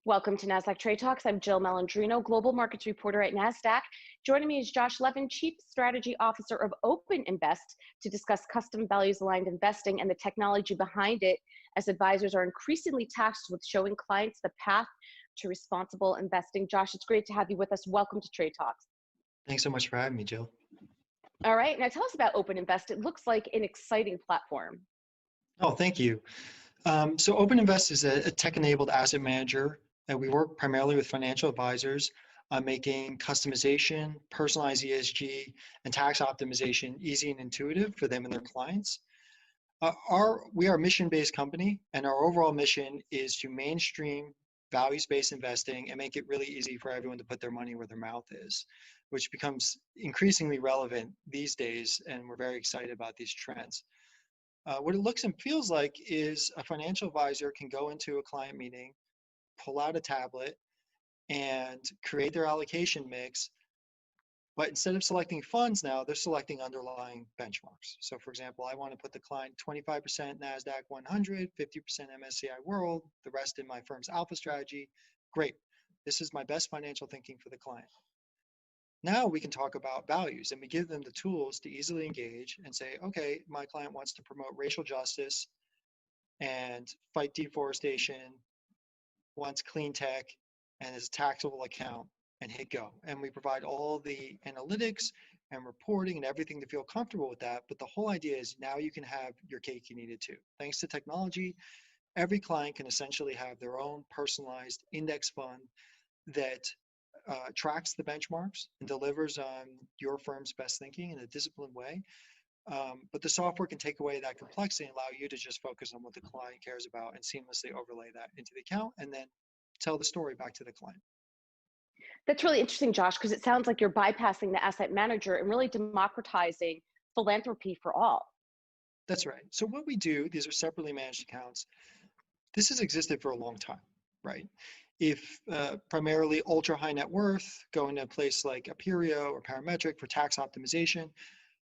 Welcome to Nasdaq Trade Talks. I'm Jill Malandrino, Global Markets Reporter at Nasdaq. Joining me is Josh Levin, Chief Strategy Officer of OpenInvest, to discuss custom values-aligned investing and the technology behind it, as advisors are increasingly tasked with showing clients the path to responsible investing. Josh, it's great to have you with us. Welcome to Trade Talks. Thanks so much for having me, Jill. All right, now tell us about OpenInvest. It looks like an exciting platform. Oh, thank you. So OpenInvest is a tech-enabled asset manager, and we work primarily with financial advisors on making customization, personalized ESG, and tax optimization easy and intuitive for them and their clients. We are a mission-based company, and our overall mission is to mainstream values-based investing and make it really easy for everyone to put their money where their mouth is, which becomes increasingly relevant these days, and we're very excited about these trends. What it looks and feels like is a financial advisor can go into a client meeting, pull out a tablet, and create their allocation mix. But instead of selecting funds now, they're selecting underlying benchmarks. So for example, I want to put the client 25% Nasdaq 100, 50% MSCI World, the rest in my firm's alpha strategy. Great. This is my best financial thinking for the client. Now we can talk about values, and we give them the tools to easily engage and say, okay, my client wants to promote racial justice and fight deforestation, wants clean tech, and is a taxable account, and hit go. And we provide all the analytics and reporting and everything to feel comfortable with that. But the whole idea is now you can have your cake you need it too. Thanks to technology, every client can essentially have their own personalized index fund that tracks the benchmarks and delivers on your firm's best thinking in a disciplined way. But the software can take away that complexity and allow you to just focus on what the client cares about and seamlessly overlay that into the account and then tell the story back to the client. That's really interesting, Josh, because it sounds like you're bypassing the asset manager and really democratizing philanthropy for all. That's right. So what we do, these are separately managed accounts. This has existed for a long time, right? If primarily ultra high net worth, going to a place like Aperio or Parametric for tax optimization,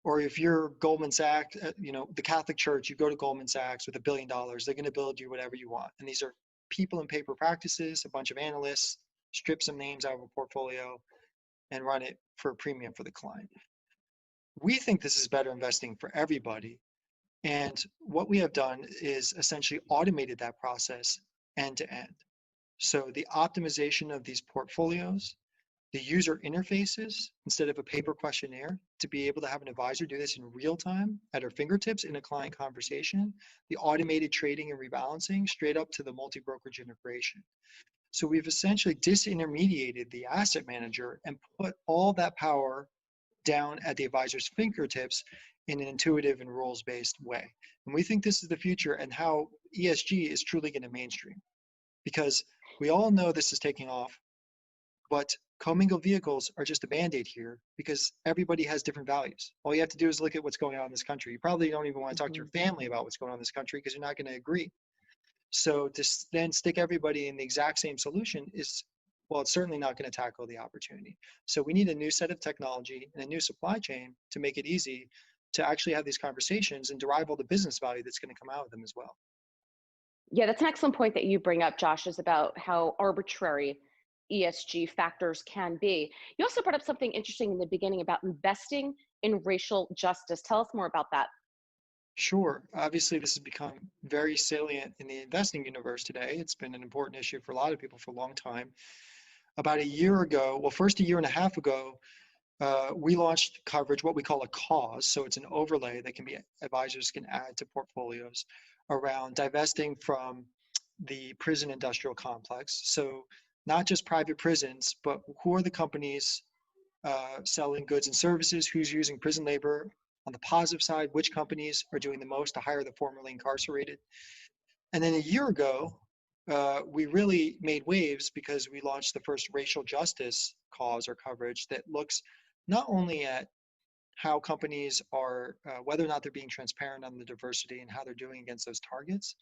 or if you're Goldman Sachs, the Catholic Church, you go to Goldman Sachs with $1 billion, they're going to build you whatever you want. And these are people and paper practices, a bunch of analysts, strip some names out of a portfolio and run it for a premium for the client. We think this is better investing for everybody. And what we have done is essentially automated that process end to end. So the optimization of these portfolios, the user interfaces, instead of a paper questionnaire, to be able to have an advisor do this in real time at our fingertips in a client conversation, the automated trading and rebalancing straight up to the multi-brokerage integration. So we've essentially disintermediated the asset manager and put all that power down at the advisor's fingertips in an intuitive and rules-based way. And we think this is the future and how ESG is truly going to mainstream. Because we all know this is taking off, but commingled vehicles are just a band-aid here because everybody has different values. All you have to do is look at what's going on in this country. You probably don't even want to talk to your family about what's going on in this country because you're not going to agree. So to then stick everybody in the exact same solution is, well, it's certainly not going to tackle the opportunity. So we need a new set of technology and a new supply chain to make it easy to actually have these conversations and derive all the business value that's going to come out of them as well. Yeah, that's an excellent point that you bring up, Josh, is about how arbitrary ESG factors can be. You also brought up something interesting in the beginning about investing in racial justice. Tell us more about that. Sure. Obviously, this has become very salient in the investing universe today. It's been an important issue for a lot of people for a long time. About a year ago, well, first a year and a half ago, we launched coverage, what we call a cause. So it's an overlay that advisors can add to portfolios around divesting from the prison industrial complex. So not just private prisons, but who are the companies selling goods and services, who's using prison labor. On the positive side, which companies are doing the most to hire the formerly incarcerated. And then a year ago, we really made waves because we launched the first racial justice cause or coverage that looks not only at how companies are, whether or not they're being transparent on the diversity and how they're doing against those targets,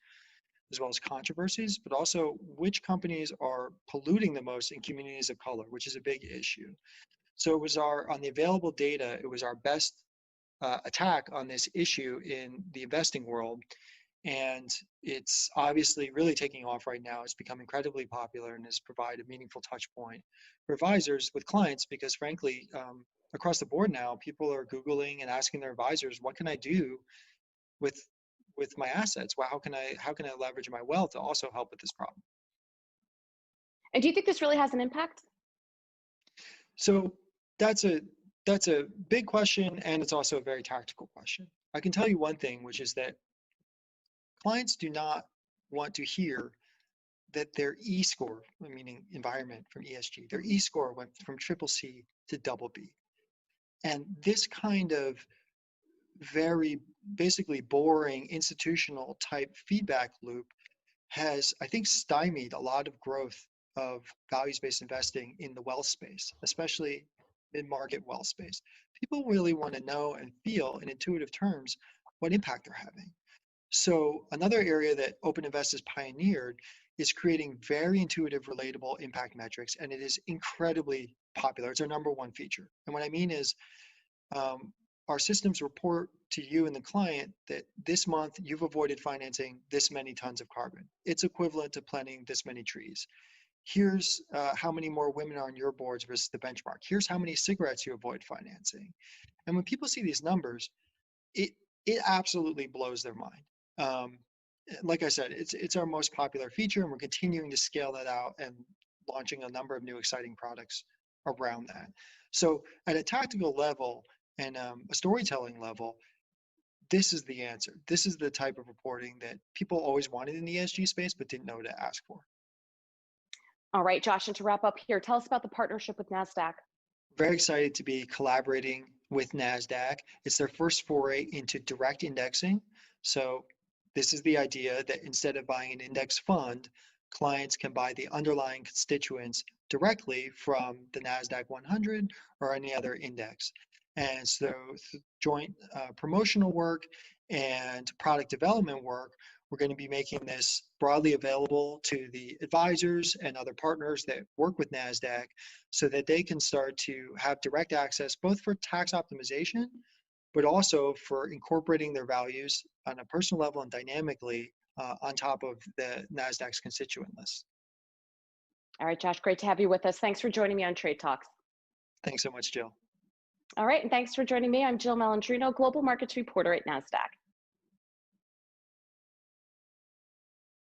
as well as controversies, but also which companies are polluting the most in communities of color, which is a big issue. So it was on the available data, it was our best attack on this issue in the investing world. And it's obviously really taking off right now. It's become incredibly popular and has provided a meaningful touch point for advisors with clients because frankly, across the board now, people are Googling and asking their advisors, what can I do with my assets? Well, how can I leverage my wealth to also help with this problem? And do you think this really has an impact? So that's a big question, and it's also a very tactical question. I can tell you one thing, which is that clients do not want to hear that their E-score, meaning environment from ESG, their E-score went from triple C to double B. And this kind of very basically boring institutional type feedback loop has, I think, stymied a lot of growth of values-based investing in the wealth space, especially mid-market wealth space. People really want to know and feel in intuitive terms what impact they're having. So another area that OpenInvest has pioneered is creating very intuitive, relatable impact metrics, and it is incredibly popular. It's our number one feature. And what I mean is our systems report to you and the client that this month you've avoided financing this many tons of carbon. It's equivalent to planting this many trees. Here's how many more women are on your boards versus the benchmark. Here's how many cigarettes you avoid financing. And when people see these numbers, it absolutely blows their mind. Like I said, it's our most popular feature, and we're continuing to scale that out and launching a number of new exciting products around that. So at a tactical level and a storytelling level, this is the answer. This is the type of reporting that people always wanted in the ESG space but didn't know to ask for. All right, Josh, and to wrap up here, tell us about the partnership with Nasdaq. Very excited to be collaborating with Nasdaq. It's their first foray into direct indexing. So this is the idea that instead of buying an index fund, clients can buy the underlying constituents directly from the Nasdaq 100 or any other index. And so joint promotional work and product development work, we're going to be making this broadly available to the advisors and other partners that work with Nasdaq so that they can start to have direct access both for tax optimization, but also for incorporating their values on a personal level and dynamically on top of the Nasdaq's constituent list. All right, Josh, great to have you with us. Thanks for joining me on Trade Talks. Thanks so much, Jill. All right, and thanks for joining me. I'm Jill Malandrino, Global Markets Reporter at Nasdaq.